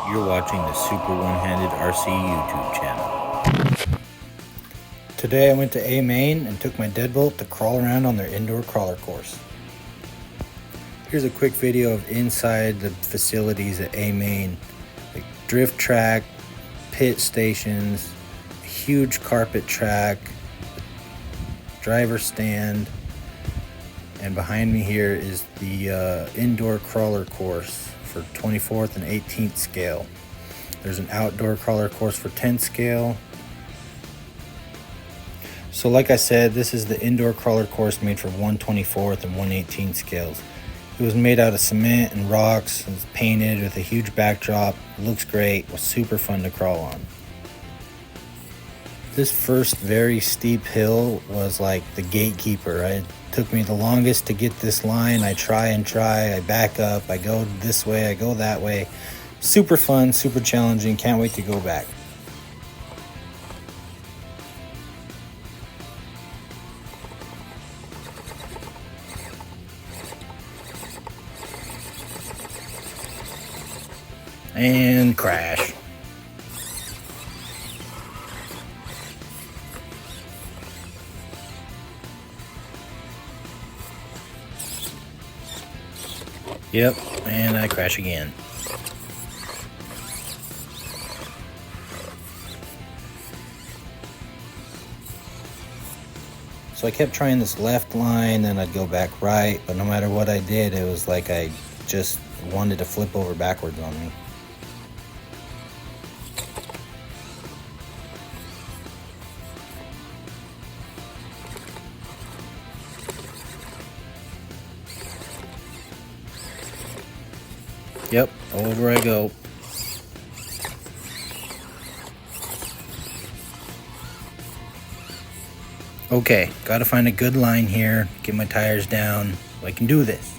You're watching the Super One-Handed RC YouTube channel. Today I went to Amain and took my deadbolt to crawl around on their indoor crawler course. Here's a quick video of inside the facilities at Amain. Like drift track, pit stations, a huge carpet track, driver stand, and behind me here is the indoor crawler course for 24th and 18th scale. There's an outdoor crawler course for 10th scale. So like I said, this is the indoor crawler course made for 124th and 118th scales. It was made out of cement and rocks, and it's painted with a huge backdrop. It looks great, it was super fun to crawl on. This first very steep hill was like the gatekeeper. It took me the longest to get this line. I try, I back up, I go this way, I go that way. Super fun, super challenging, can't wait to go back. And crash. Yep, and I crash again. So I kept trying this left line, then I'd go back right, but no matter what I did, it was like I just wanted to flip over backwards on me. Yep, over I go. Okay, gotta find a good line here, get my tires down so I can do this.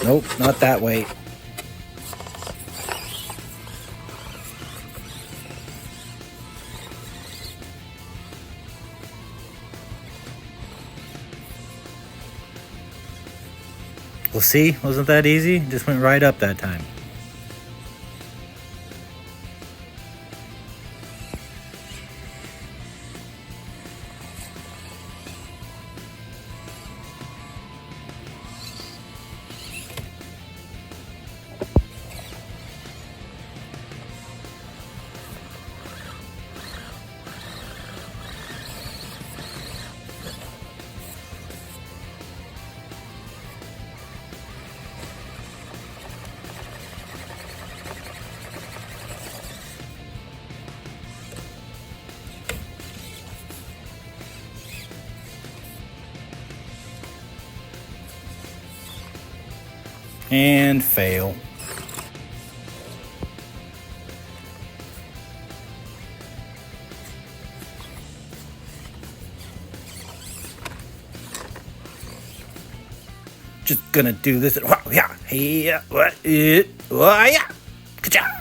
Nope, not that way. Well, see, wasn't that easy? Just went right up that time. And fail. Just gonna do this. Yeah, yeah, what? Yeah, ka-chow.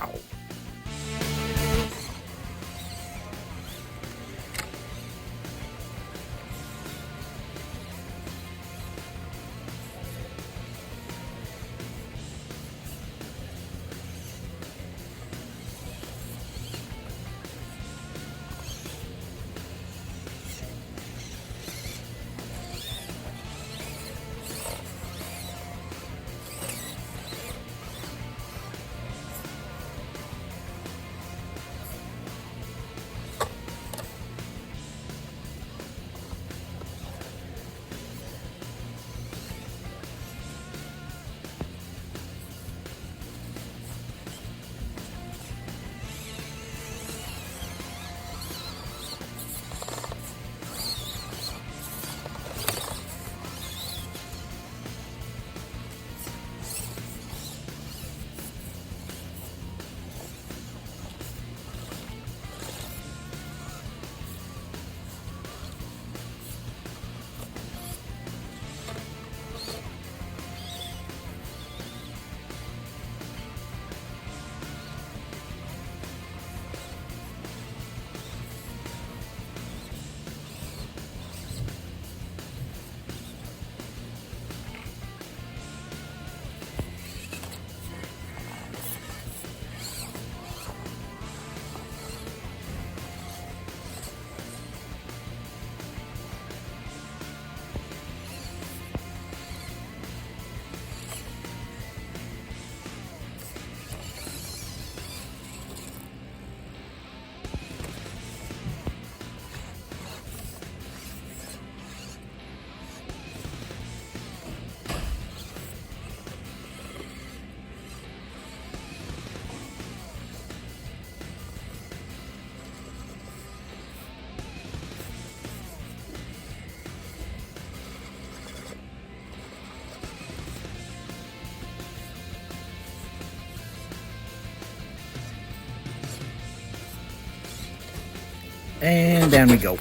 And down we go.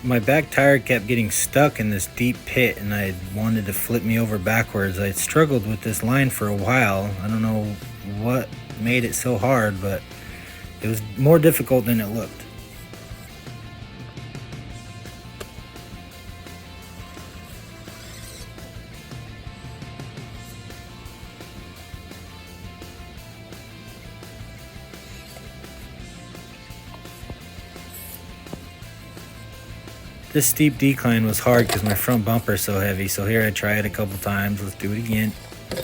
My back tire kept getting stuck in this deep pit and I wanted to flip me over backwards. I struggled with this line for a while. I don't know what made it so hard, but it was more difficult than it looked. This steep decline was hard because my front bumper is so heavy, so here I try it a couple times. Let's do it again.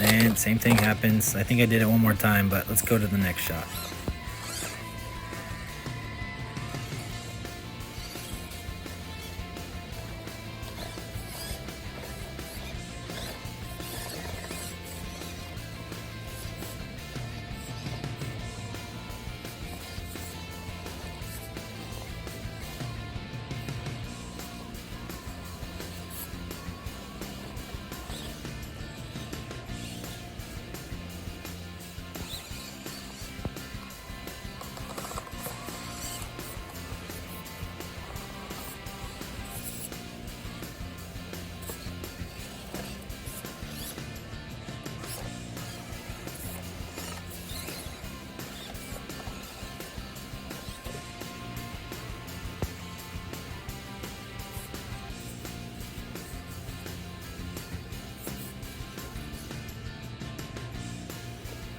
And same thing happens. I think I did it one more time, but let's go to the next shot.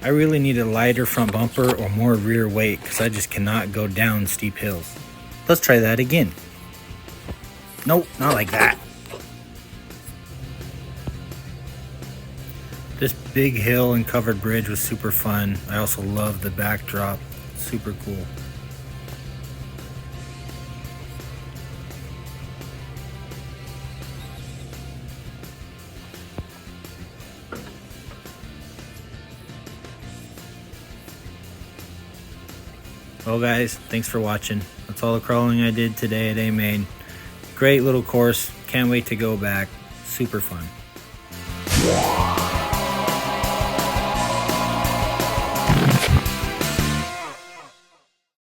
I really need a lighter front bumper or more rear weight because I just cannot go down steep hills. Let's try that again. Nope, not like that. This big hill and covered bridge was super fun. I also love the backdrop, super cool. Well guys, thanks for watching. That's all the crawling I did today at Amain. Great little course, can't wait to go back, super fun.